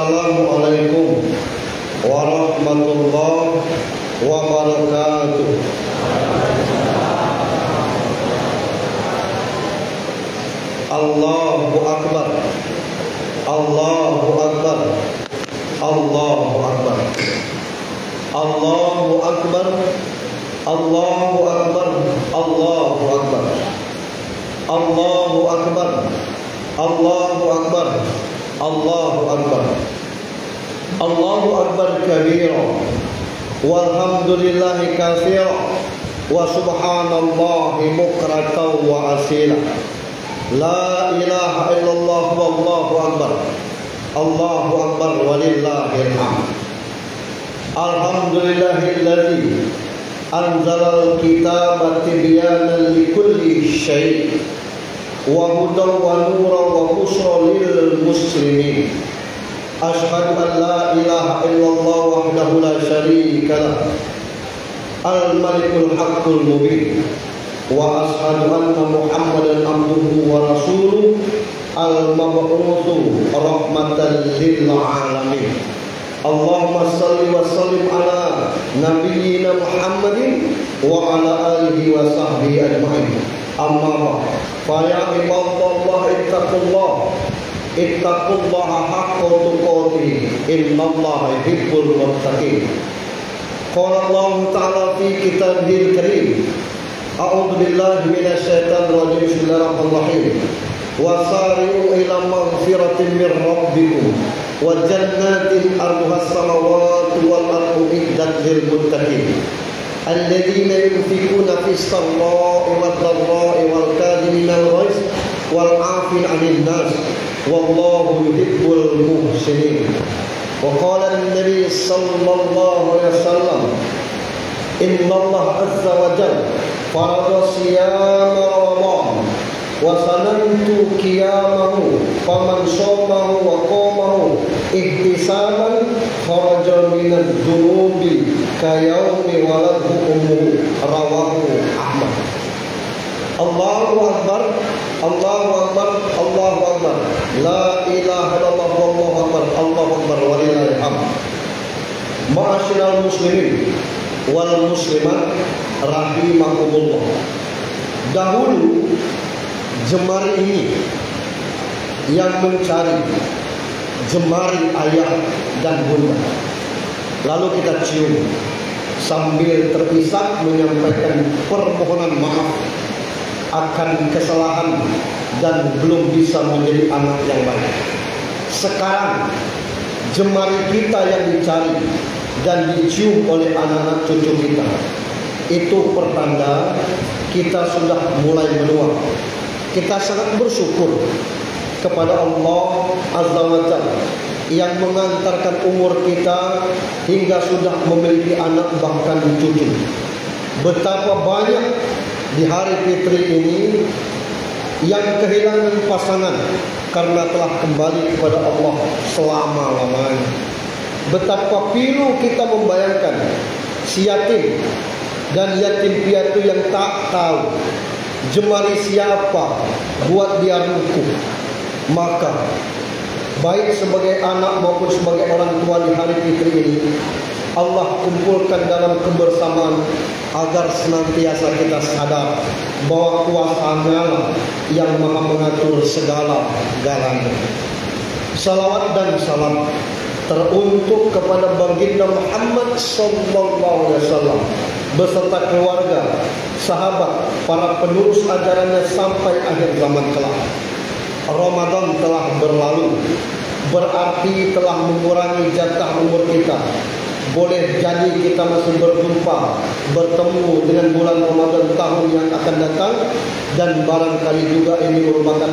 Assalamualaikum warahmatullahi wabarakatuh. Allahu Akbar, Allahu Akbar, Allahu Akbar, Allahu Akbar, Allahu Akbar, Allahu Akbar, Allahu Akbar, Allahu Akbar, Allahu Akbar, Allahu Akbar kabira, walhamdulillahi katsira, wa subhanallahi bukratan wa asila. La ilaha illallah wallahu akbar. Allahu akbar walillahil hamd. Alhamdulillahilladzi anzalal kitaba tibyanan likulli syai' wa hudan wa nuran wa bushra lil muslimin. Asyhadu an la ilaha illallah wahdahu la syarika lah, al-malikul haqqul mubin. Wa ashhadu anna Muhammadan abduhu wa rasuluh al-mab'utsu rahmatan lil alamin. Allahumma shalli wa sallim ala nabiyyina Muhammadin wa ala alihi wa sahbihi ajma'in. Amma ba'd. Fa ya ibadallah ittaqullaha haqqa tuqatih, innallaha yuhibbul muttaqin. Qala Allah ta'ala fi kitabihil karim. A'udzu billahi minasyaitonir rajim. Bismillahirrahmanirrahim. Wasari'u ila maghfiratin mir rabbikum wa jannatin arduhas samawati wal ardu iddat lil muttaqin alladzina yunfikuna fis sarra'i wad dharra'i wal kadhiminal ghaiz wal 'afina 'anil nas wallahu yuhibbul muhsinin. Wa qala an-nabi sallallahu alaihi wasallam, inna Allah azza wa jalla farada siyama Ramadan wa sanantu qiyamahu faman shamahu wa qamahu ihtisaban kharaja minad dunubi kayawmi waladhu ummuhu, rawahu Ahmad. Allahu akbar, Allahu akbar, Allahu akbar, la ilaha illallah wallahu akbar, Allahu akbar walillahil hamd. Ma'asyiral muslimin wal muslimat rahimakumullah. Dahulu jemari ini yang mencari jemari ayah dan bunda, lalu kita cium sambil terisak menyampaikan permohonan maaf akan kesalahan dan belum bisa menjadi anak yang baik. Sekarang jemari kita yang dicari dan dicium oleh anak-anak cucu kita, itu pertanda kita sudah mulai menua. Kita sangat bersyukur kepada Allah Azza wa Jalla yang mengantarkan umur kita hingga sudah memiliki anak bahkan cucu. Betapa banyak di hari fitri ini yang kehilangan pasangan karena telah kembali kepada Allah selama-lamanya. Betapa pilu kita membayangkan si yatim dan yatim piatu yang tak tahu jemari siapa buat dia rukuh. Maka baik sebagai anak maupun sebagai orang tua di hari fitri ini, Allah kumpulkan dalam kebersamaan agar senantiasa kita sadar bahwa kuasa-Nya yang maha mengatur segala-galanya. Salawat dan salam teruntuk kepada baginda Muhammad sallallahu alaihi wasallam beserta keluarga, sahabat, para penerus ajarannya sampai akhir zaman kelak. Ramadan telah berlalu, berarti telah mengurangi jatah umur kita. Boleh jadi kita masih berjumpa, bertemu dengan bulan Ramadan tahun yang akan datang, dan barangkali juga ini merupakan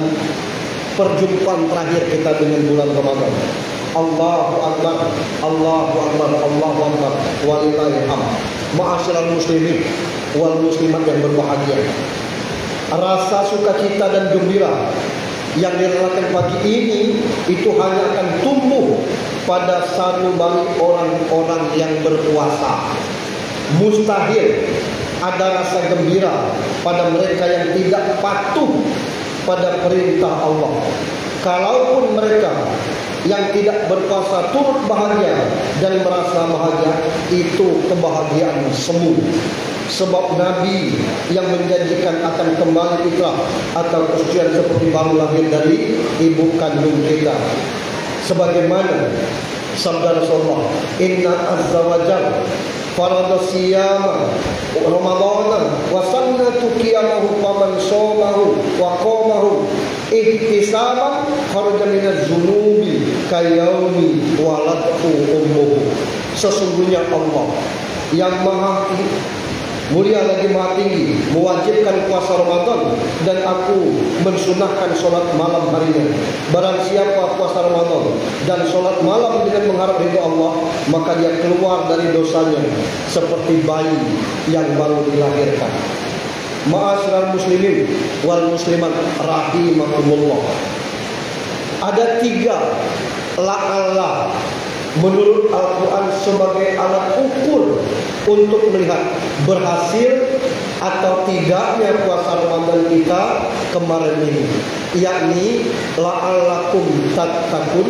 perjumpaan terakhir kita dengan bulan Ramadan. Allahu Akbar, Allahu Akbar, Allahu Akbar, walillahil hamd. Ma'asyiral muslimin wal muslimat yang berbahagia, rasa sukacita dan gembira yang dirasakan pagi ini itu hanya akan tumbuh pada sanubari orang-orang yang berpuasa. Mustahil ada rasa gembira pada mereka yang tidak patuh pada perintah Allah. Kalaupun mereka yang tidak berpuasa turut bahagia dan merasa bahagia, itu kebahagiaan semu. Sebab Nabi yang menjanjikan akan kembali fitrah atau kesucian seperti baru lahir dari ibu kandung kita. Sebagaimana sabda Rasulullah, inna azza wa jalla farada siyama ramadana wa sannatu qiyamahu faman shamahu wa qamahu ihtisaban kharaja minaz zunubi kayaumi waladhu ummuhu. Sesungguhnya Allah yang maha mulia lagi maha tinggi mewajibkan puasa Ramadan, dan aku mensunahkan sholat malam harinya. Barang siapa puasa Ramadan dan sholat malam dengan mengharap ridha Allah, maka dia keluar dari dosanya seperti bayi yang baru dilahirkan. Ma'asyiral muslimin wal muslimat rahimakumullah. Ada 3 la'alla menurut Al-Quran sebagai alat ukur untuk melihat berhasil atau tidaknya puasa Ramadan kita kemarin ini, yakni la'allakum tattaqun,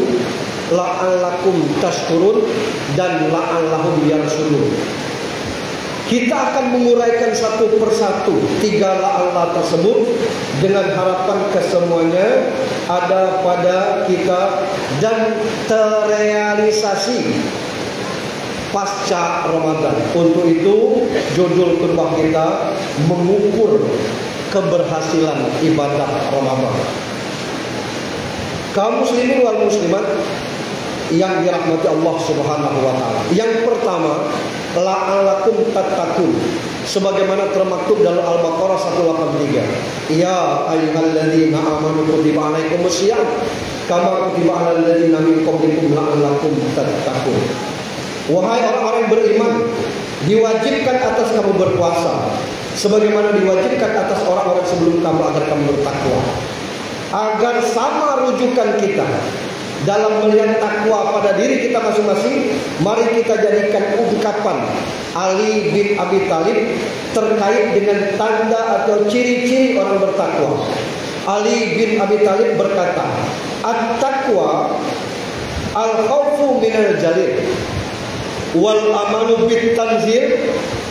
la'allakum tashkurun, dan la'allahum yarshudun. Kita akan menguraikan satu persatu 3 la'alla tersebut dengan harapan kesemuanya ada pada kita dan terrealisasi pasca Ramadan. Untuk itu judul khutbah kita mengukur keberhasilan ibadah Ramadan. Kaum muslimin wal muslimat yang dirahmati Allah Subhanahu wa taala. Yang pertama, la'alakum tattaqun, sebagaimana termaktub dalam Al-Baqarah 183. Ya ayyuhalladzina amanu kutiba alaikumus syiyam kama kutiba alal ladzina min qablikum la'allakum tattaqun. Wahai orang-orang beriman, diwajibkan atas kamu berpuasa sebagaimana diwajibkan atas orang-orang sebelum kamu agar kamu bertakwa. Agar sama rujukan kita dalam melihat takwa pada diri kita masing-masing, mari kita jadikan ungkapan Ali bin Abi Thalib terkait dengan tanda atau ciri-ciri orang bertakwa. Ali bin Abi Thalib berkata, at-taqwa al-khawfu minal jalil wal amanu bit tanzil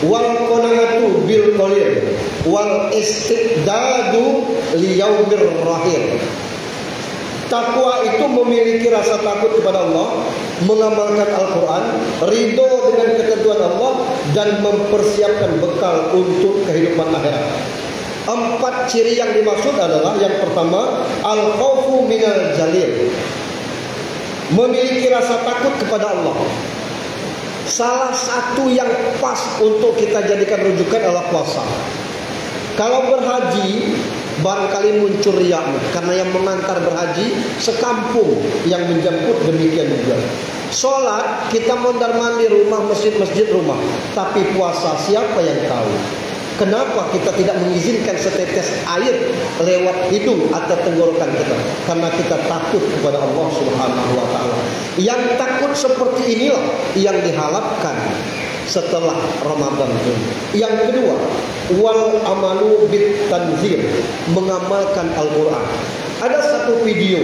wal qanaatu bil qalil wal istiqdadu li yaumir rahil. Takwa itu memiliki rasa takut kepada Allah, mengamalkan Al-Quran, ridho dengan ketentuan Allah, dan mempersiapkan bekal untuk kehidupan akhirat. 4 ciri yang dimaksud adalah, yang pertama, al-khawfu minal jalil, memiliki rasa takut kepada Allah. Salah satu yang pas untuk kita jadikan rujukan adalah puasa. Kalau berhaji, barangkali muncul riak, karena yang mengantar berhaji sekampung yang menjemput, demikian juga. Sholat kita mondar-mandir rumah, masjid-masjid rumah, tapi puasa siapa yang tahu? Kenapa kita tidak mengizinkan setetes air lewat hidung atau tenggorokan kita? Karena kita takut kepada Allah Subhanahu wa taala. Yang takut seperti inilah yang diharapkan setelah Ramadan ini. Yang kedua, wal amalu bit tanzil, mengamalkan Al-Quran. Ada satu video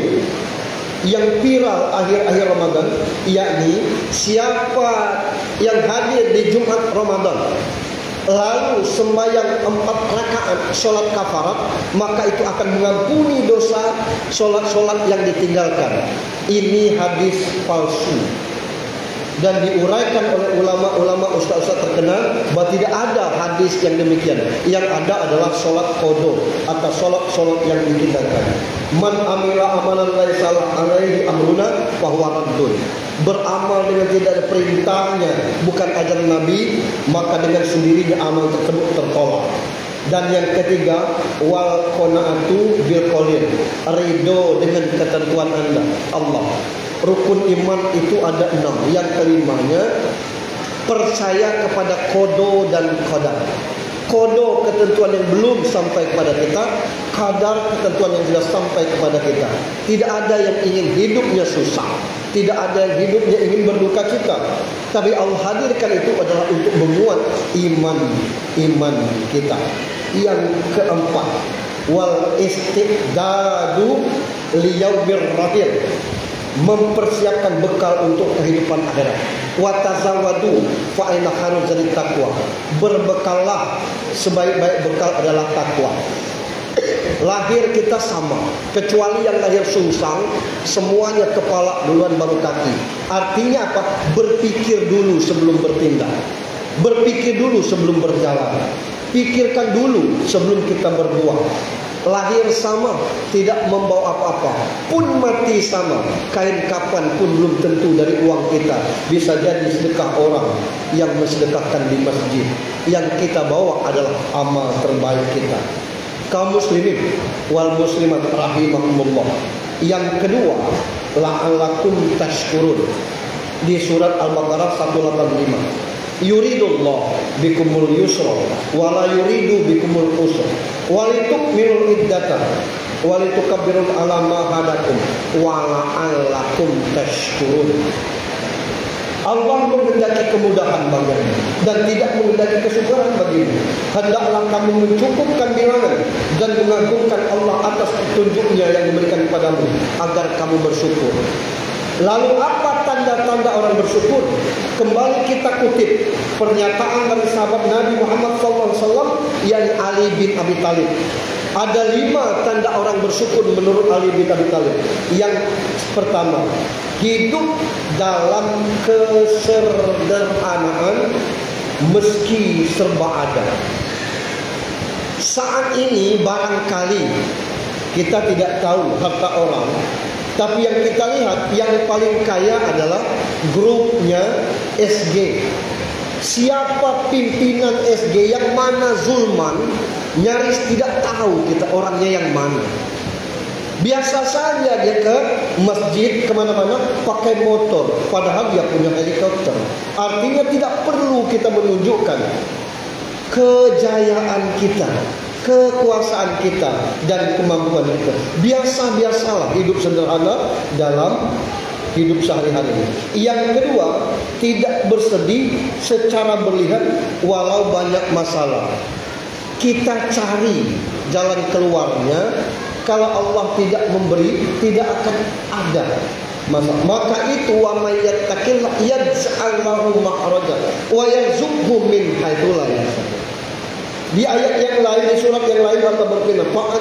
yang viral akhir-akhir Ramadan, yakni siapa yang hadir di Jumat Ramadan lalu sembahyang 4 rakaat sholat kafarat, maka itu akan mengampuni dosa sholat-sholat yang ditinggalkan. Ini hadis palsu dan diuraikan oleh ulama-ulama ustaz-ustaz terkenal bahwa tidak ada hadis yang demikian. Yang ada adalah sholat qada atau sholat-sholat yang ditinggalkan. Man amila amalan laisa alaihi amruna fahuwa raddun. Beramal dengan tidak ada perintahnya, bukan ajaran Nabi, maka dengan sendirinya amal tersebut tertolak. Dan yang ketiga, wal qanaatu bil qalil, ridho dengan ketentuan Anda Allah. Rukun iman itu ada 6. Yang kelimanya, percaya kepada qada dan qadar. Qada ketentuan yang belum sampai kepada kita, qadar ketentuan yang sudah sampai kepada kita. Tidak ada yang ingin hidupnya susah, tidak ada yang hidupnya ingin berduka cita. Tapi Allah hadirkan itu adalah untuk menguat iman kita. Yang keempat, wal istiqdadu liyaumir rahil, mempersiapkan bekal untuk kehidupan akhirat. Wa tazawwadu fa inna khairuz zadi taqwa. Berbekallah, sebaik-baik bekal adalah takwa. Lahir kita sama, kecuali yang lahir sungsang, semuanya kepala duluan baru kaki. Artinya apa? Berpikir dulu sebelum bertindak. Berpikir dulu sebelum berjalan. Pikirkan dulu sebelum kita berbuat. Lahir sama, tidak membawa apa-apa, pun mati sama. Kain kapan pun belum tentu dari uang kita. Bisa jadi sedekah orang yang mensedekahkan di masjid. Yang kita bawa adalah amal terbaik kita. Kaum muslimin wal muslimat rahimakumullah. Yang kedua, la'allakum tashkurun. Di surat Al-Baqarah 185. Yuridullah bikumul yusra wa la yuridu bikumul usra wa litukmilul iddata wa litukabbirul ala ma hadakum wa la'allakum tashkurun. Allah menghendaki kemudahan bagimu dan tidak menghendaki kesukaran bagimu. Hendaklah kamu mencukupkan bilangan dan mengagungkan Allah atas petunjuknya yang diberikan kepadamu agar kamu bersyukur. Lalu apa tanda-tanda orang bersyukur? Kembali kita kutip pernyataan dari sahabat Nabi Muhammad SAW, yakni Ali bin Abi Thalib. Ada 5 tanda orang bersyukur menurut Ali bin Abi Thalib. Yang pertama, hidup dalam kesederhanaan meski serba ada. Saat ini barangkali kita tidak tahu harta orang, tapi yang kita lihat yang paling kaya adalah grupnya SG. Siapa pimpinan SG, yang mana Zulman, nyaris tidak tahu kita orangnya yang mana. Biasa saja dia ke masjid, kemana-mana pakai motor, padahal dia punya helikopter. Artinya tidak perlu kita menunjukkan kejayaan kita, kekuasaan kita, dan kemampuan kita. Biasa-biasalah hidup sederhana dalam hidup sehari-hari. Yang kedua, tidak bersedih secara berlebihan walau banyak masalah. Kita cari jalan keluarnya. Kalau Allah tidak memberi, tidak akan ada masalah. Maka itu wa may yattaqillah yaj'al lahu makhraja wa yarzuqhu min haitsu la yahtasib. Di ayat yang lain, di surat yang lain Allah berfirman, fa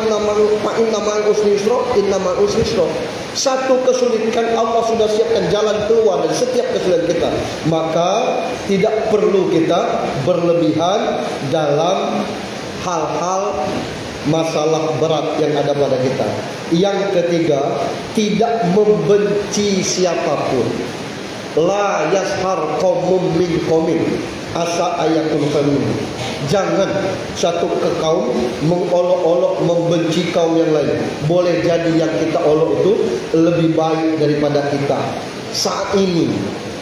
inna ma'al usri yusra, inna ma'al usri yusra. Satu kesulitan Allah sudah siapkan jalan keluar dari setiap kesulitan kita. Maka tidak perlu kita berlebihan dalam hal-hal masalah berat yang ada pada kita. Yang ketiga, tidak membenci siapapun. La yashar qaumum min qaumin asa ayakun qaum. Jangan satu kaum mengolok-olok membenci kaum yang lain. Boleh jadi yang kita olok itu lebih baik daripada kita. Saat ini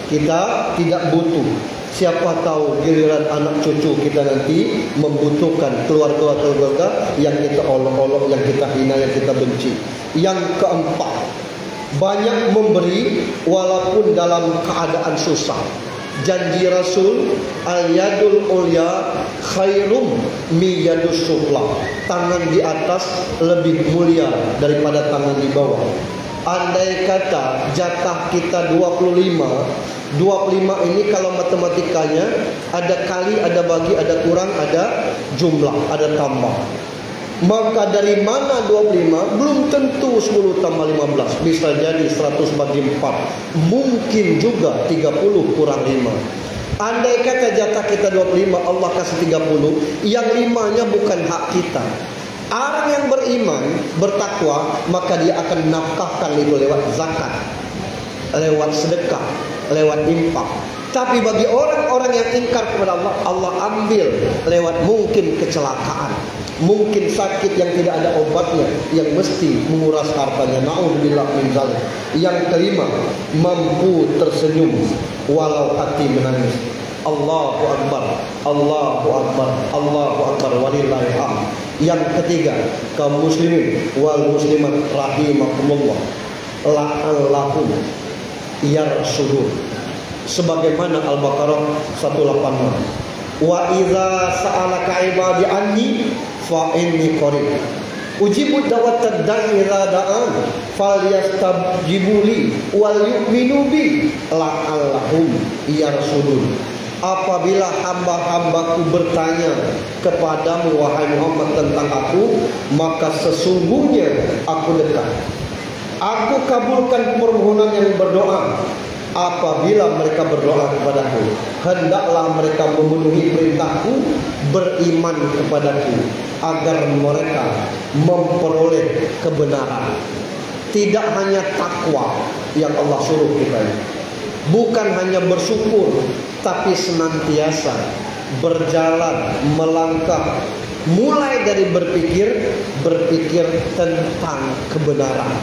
kita tidak butuh. Siapa tahu giliran anak cucu kita nanti membutuhkan keluarga yang kita olok-olok, yang kita hina, yang kita benci. Yang keempat, banyak memberi walaupun dalam keadaan susah. Janji Rasul, al-yadul ulya khairum mi yadus sufla. Tangan di atas lebih mulia daripada tangan di bawah. Andai kata jatah kita 25 ini kalau matematikanya ada kali, ada bagi, ada kurang, ada jumlah, ada tambah. Maka dari mana 25? Belum tentu 10 tambah 15. Bisa jadi 100 bagi 4. Mungkin juga 30 kurang 5. Andai kata jatah kita 25, Allah kasih 30, yang 5-nya bukan hak kita. Orang yang beriman, bertakwa, maka dia akan nafkahkan itu lewat zakat, lewat sedekah, lewat infak. Tapi bagi orang-orang yang ingkar kepada Allah, Allah ambil lewat mungkin kecelakaan, mungkin sakit yang tidak ada obatnya, yang mesti menguras hartanya. Na'udzubillah min dzalik. Yang kelima, mampu tersenyum walau hati menangis. Allahu Akbar, Allahu Akbar, Allahu Akbar, walillahil hamd. Yang ketiga, kaum muslimin wal muslimat rahimakumullah, la'allahum yarshudun. Sebagaimana Al-Baqarah 186. Wa idza sa'alaka ibadi anni fa inni qarib Ujibu da'watad da'i idza da'an falyastajibu li wal yu'minu bi la'allahum yarsudun. Apabila hamba-hambaku bertanya kepadamu wahai Muhammad tentang aku, maka sesungguhnya aku dekat. Aku kabulkan permohonan yang berdoa. Apabila mereka berdoa kepadaku, hendaklah mereka memenuhi perintahku, beriman kepadaku, agar mereka memperoleh kebenaran. Tidak hanya takwa yang Allah suruh kita, bukan hanya bersyukur, tapi senantiasa berjalan, melangkah, mulai dari berpikir tentang kebenaran.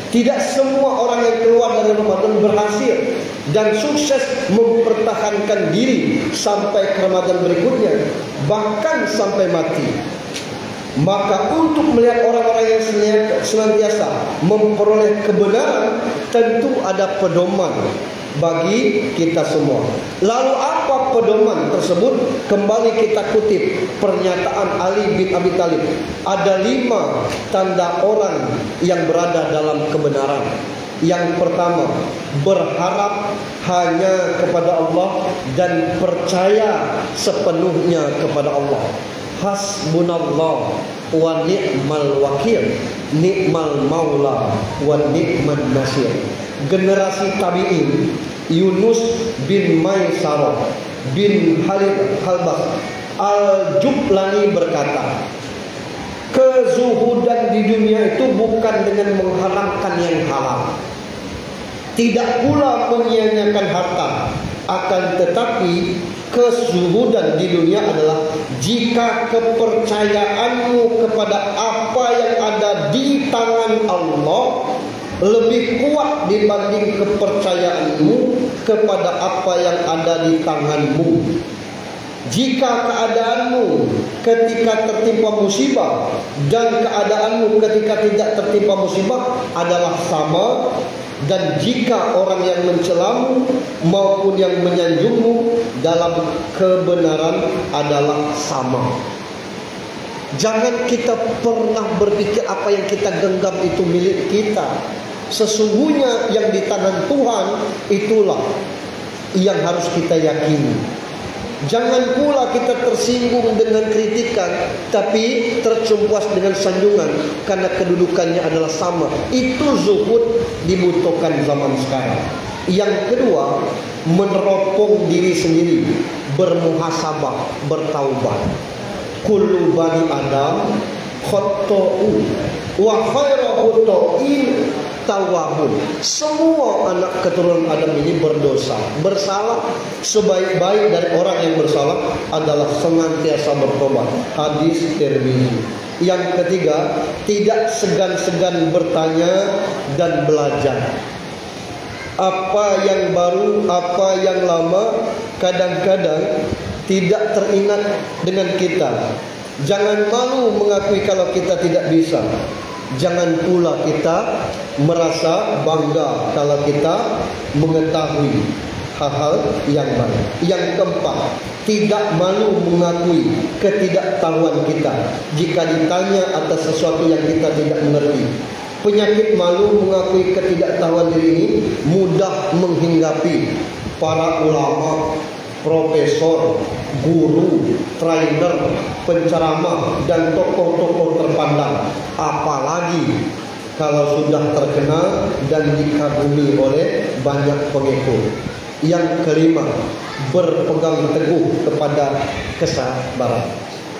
Tidak semua orang yang keluar dari Ramadan berhasil dan sukses mempertahankan diri sampai ke Ramadan berikutnya, bahkan sampai mati. Maka untuk melihat orang-orang yang senantiasa memperoleh kebenaran, tentu ada pedoman bagi kita semua. Lalu apa pedoman tersebut? Kembali kita kutip pernyataan Ali bin Abi Thalib. Ada 5 tanda orang yang berada dalam kebenaran. Yang pertama, berharap hanya kepada Allah dan percaya sepenuhnya kepada Allah. Hasbunallah wa ni'mal wakil, ni'mal maula wa ni'man nasir. Generasi tabi'in, Yunus bin Maisarah bin Halid Halbas Al-Jublani berkata, kezuhudan di dunia itu bukan dengan mengharamkan yang halal, tidak pula menyia-nyiakan harta, akan tetapi kezuhudan di dunia adalah jika kepercayaanmu kepada apa yang ada di tangan Allah lebih kuat dibanding kepercayaanmu kepada apa yang ada di tanganmu. Jika keadaanmu ketika tertimpa musibah dan keadaanmu ketika tidak tertimpa musibah adalah sama, dan jika orang yang mencelamu maupun yang menyanjungmu dalam kebenaran adalah sama. Jangan kita pernah berpikir apa yang kita genggam itu milik kita. Sesungguhnya yang di tangan Tuhan itulah yang harus kita yakini. Jangan pula kita tersinggung dengan kritikan, tapi tercumpuas dengan sanjungan karena kedudukannya adalah sama. Itu zuhud dibutuhkan zaman sekarang. Yang kedua, meneropong diri sendiri, bermuhasabah, bertaubat. Kullu bani Adam khata'u wa khairu khata'in tawwabun. Semua anak keturunan Adam ini berdosa, bersalah. Sebaik-baik dari orang yang bersalah adalah senantiasa bertobat. Hadis Tirmidzi. Yang ketiga, tidak segan-segan bertanya dan belajar. Apa yang baru, apa yang lama, kadang-kadang tidak teringat dengan kita. Jangan malu mengakui kalau kita tidak bisa. Jangan pula kita merasa bangga kalau kita mengetahui hal-hal yang baru. Yang keempat, tidak malu mengakui ketidaktahuan kita jika ditanya atas sesuatu yang kita tidak mengerti. Penyakit malu mengakui ketidaktahuan diri ini mudah menghinggapi para ulama, profesor, guru, trainer, penceramah, dan tokoh-tokoh terpandang. Apalagi kalau sudah terkenal dan dikagumi oleh banyak pengikut. Yang kelima, berpegang teguh kepada kesabaran.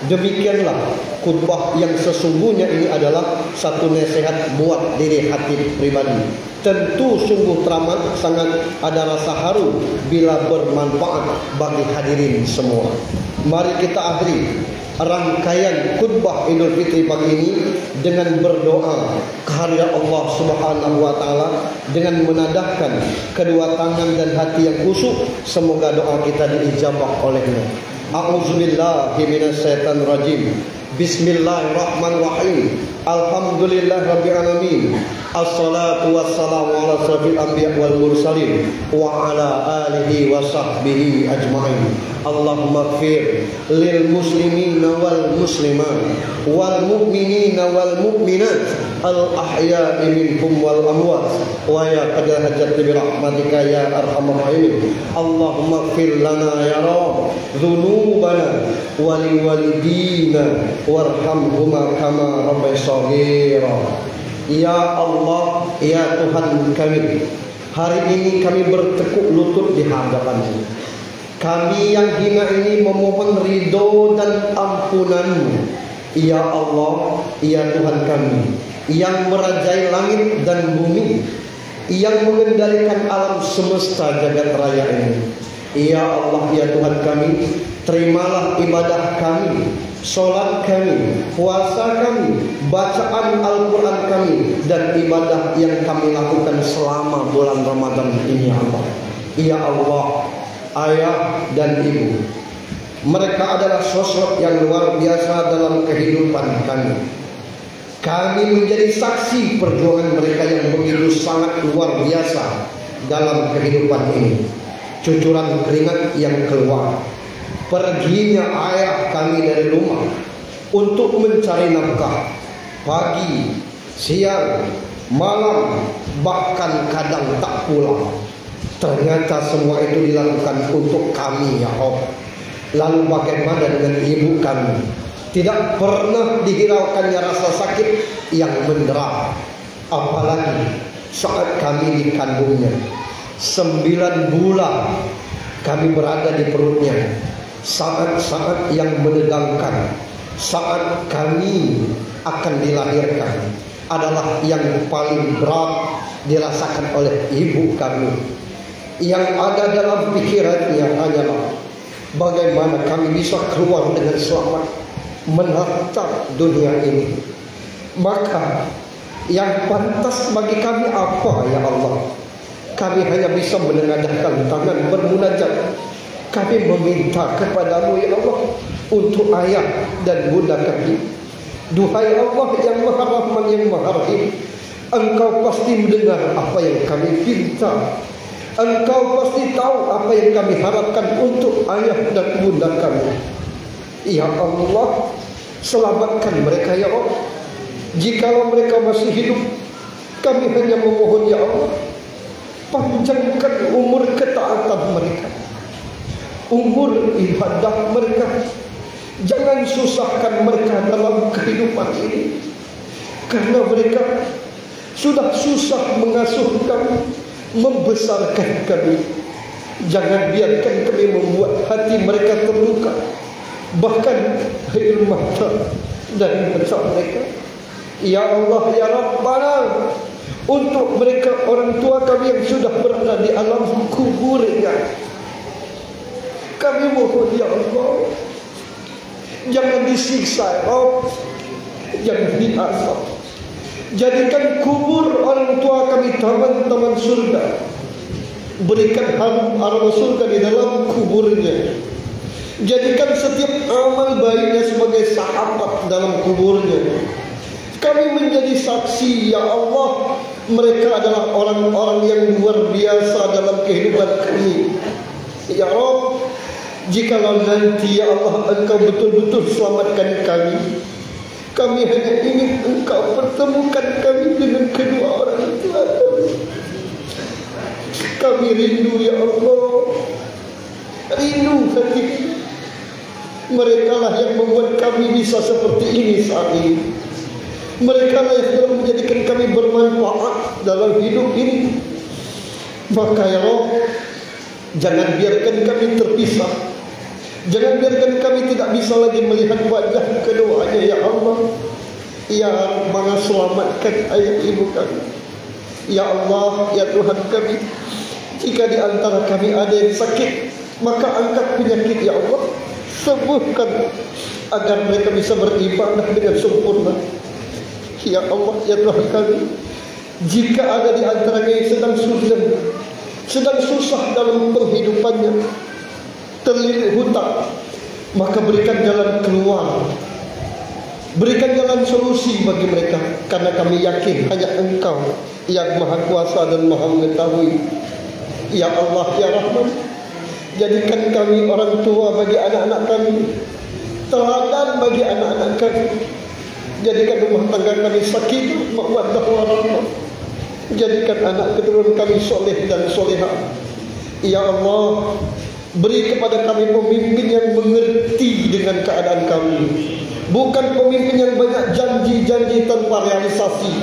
Demikianlah khutbah yang sesungguhnya ini adalah satu nasihat buat diri hati pribadi. Tentu sungguh teramat sangat ada rasa haru bila bermanfaat bagi hadirin semua. Mari kita akhiri rangkaian khutbah Idul Fitri pagi ini dengan berdoa kehadirat Allah Subhanahu wa taala, dengan menadahkan kedua tangan dan hati yang khusyuk. Semoga doa kita diijabah olehnya. A'udzubillahi minasyaitonir rajim. Bismillahirrahmanirrahim. Alhamdulillahirabbil alamin. Assalatu wassalamu ala asyrafil anbiya wal mursalin wa ala alihi wa sahbihi ajma'in. Allahumma ighfir lil muslimina wal muslimat wal mu'minina wal mu'minat al ahya'i minhum wal amwat wa ya qadar hajat bi rahmatika ya arhamar rahimin. Allahumma ighfir lana ya rabb dzunubana wa li walidina warhamhuma kama rabbayani shaghira. Ya Allah, ya Tuhan kami, hari ini kami bertekuk lutut di hadapan-Mu. Kami yang hina ini memohon ridho dan ampunan-Mu. Ya Allah, ya Tuhan kami, yang merajai langit dan bumi, yang mengendalikan alam semesta jagat raya ini. Ya Allah, ya Tuhan kami, terimalah ibadah kami, solat kami, puasa kami, bacaan Al-Quran kami, dan ibadah yang kami lakukan selama bulan Ramadan ini, Allah. Ya Allah, ayah dan ibu, mereka adalah sosok yang luar biasa dalam kehidupan kami. Kami menjadi saksi perjuangan mereka yang begitu sangat luar biasa dalam kehidupan ini. Cucuran keringat yang keluar, perginya ayah kami dari rumah untuk mencari nafkah, pagi, siang, malam, bahkan kadang tak pulang. Ternyata semua itu dilakukan untuk kami, ya Allah. Lalu bagaimana dengan ibu kami? Tidak pernah dihiraukannya rasa sakit yang mendera, apalagi saat kami dikandungnya. 9 bulan kami berada di perutnya. Saat-saat yang menegangkan, saat kami akan dilahirkan, adalah yang paling berat dirasakan oleh ibu kami. Yang ada dalam pikirannya hanyalah bagaimana kami bisa keluar dengan selamat menatap dunia ini. Maka yang pantas bagi kami apa, ya Allah? Kami hanya bisa menengadahkan tangan bermunajat. Kami meminta kepadamu, ya Allah, untuk ayah dan bunda kami. Duhai Allah yang Maha Rahman yang Maha Rahim, Engkau pasti mendengar apa yang kami pinta. Engkau pasti tahu apa yang kami harapkan untuk ayah dan bunda kami. Ya Allah, selamatkan mereka, ya Allah. Jikalau mereka masih hidup, kami hanya memohon, ya Allah, panjangkan umur ketaatan mereka, umur ibadah mereka. Jangan susahkan mereka dalam kehidupan ini, karena mereka sudah susah mengasuh kami, membesarkan kami. Jangan biarkan kami membuat hati mereka terluka, bahkan air mata dari mata mereka. Ya Allah, ya Rabbana, untuk mereka orang tua kami yang sudah berada di alam kuburnya, kami mohon, ya Allah, jangan disiksa, ya Allah, jangan diazab. Jadikan kubur orang tua kami taman-taman surga. Berikan harum surga di dalam kuburnya. Jadikan setiap amal baiknya sebagai sahabat dalam kuburnya. Kami menjadi saksi, ya Allah, mereka adalah orang-orang yang luar biasa dalam kehidupan kami. Ya Rabb, jikalau nanti, ya Allah, Engkau betul-betul selamatkan kami, kami hanya ingin Engkau pertemukan kami dengan kedua orang tua kami. Kami rindu, ya Allah, rindu hati. Mereka lah yang membuat kami bisa seperti ini saat ini. Mereka lah yang telah menjadikan kami bermanfaat dalam hidup ini. Maka, ya Allah, jangan biarkan kami terpisah. Jangan biarkan kami tidak bisa lagi melihat wajah keduanya, ya Allah. Ya Rabbana, selamatkan ayah ibu kami. Ya Allah, ya Tuhan kami, jika di antara kami ada yang sakit, maka angkat penyakit, ya Allah. Sembuhkan agar mereka bisa beribadah dengan sempurna. Ya Allah, ya Tuhan kami, jika ada di antaranya yang sedang susah dalam penghidupannya, terlilit hutang, maka berikan jalan keluar. Berikan jalan solusi bagi mereka, karena kami yakin hanya Engkau yang Maha Kuasa dan Maha Mengetahui. Ya Allah, Ya Rahman, jadikan kami orang tua bagi anak-anak kami, teladan bagi anak-anak kami. Jadikan rumah tangga kami sakinah, mawaddah warahmah. Jadikan anak keturunan kami soleh dan solehah. Ya Allah, beri kepada kami pemimpin yang mengerti dengan keadaan kami, bukan pemimpin yang banyak janji-janji tanpa realisasi,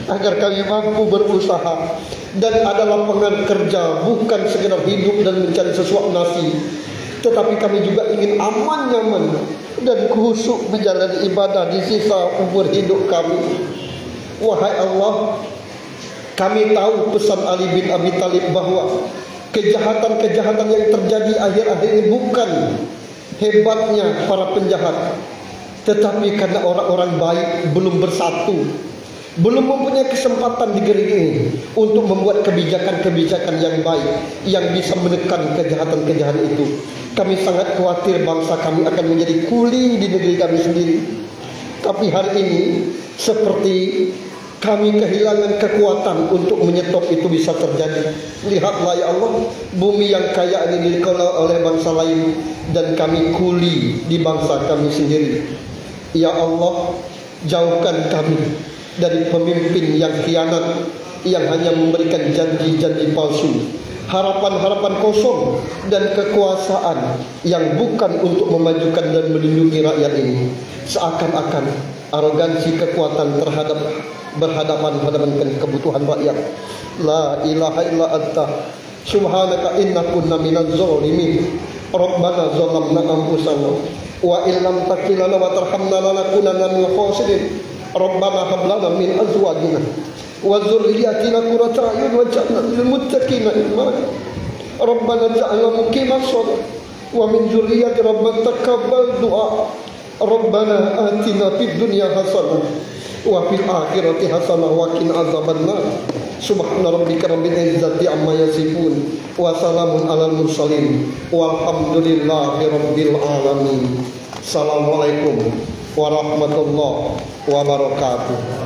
agar kami mampu berusaha dan ada lapangan kerja, bukan sekedar hidup dan mencari sesuap nasi, tetapi kami juga ingin aman, nyaman dan khusyuk menjalani ibadah di sisa umur hidup kami. Wahai Allah, kami tahu pesan Ali bin Abi Thalib bahwa kejahatan-kejahatan yang terjadi akhir-akhir ini bukan hebatnya para penjahat, tetapi karena orang-orang baik belum bersatu, belum mempunyai kesempatan di negeri ini untuk membuat kebijakan-kebijakan yang baik yang bisa menekan kejahatan-kejahatan itu. Kami sangat khawatir bangsa kami akan menjadi kuli di negeri kami sendiri. Tapi hari ini seperti kami kehilangan kekuatan untuk menyetop itu bisa terjadi. Lihatlah ya Allah, bumi yang kaya ini dikelola oleh bangsa lain dan kami kuli di bangsa kami sendiri. Ya Allah, jauhkan kami dari pemimpin yang khianat, yang hanya memberikan janji-janji palsu, harapan-harapan kosong, dan kekuasaan yang bukan untuk memajukan dan melindungi rakyat ini. Seakan-akan arogansi kekuatan terhadap berhadapan-hadapan dengan kebutuhan rakyat. La ilaha illa anta subhanaka inna kunna minaz zalimin. Rabbana zalamna anfusana wa illam taghfir lana wa tarhamna lanakunanna minal khasirin. Rabbana hab lana min azwajina wa dhurriyyatina qurrata a'yun waj'alna lil muttaqina imama. Rabbana ja'alna muqimas shalah wa min dhurriyyati rabbana taqabbal du'a. Rabbana atina fid dunya hasanah wa fil akhirati hasanah wa qina azabannar. Subhana rabbika rabbil izzati amma yasifun wa salamun alal mursalin walhamdulillahi rabbil alamin. Assalamualaikum warahmatullahi wabarakatuh.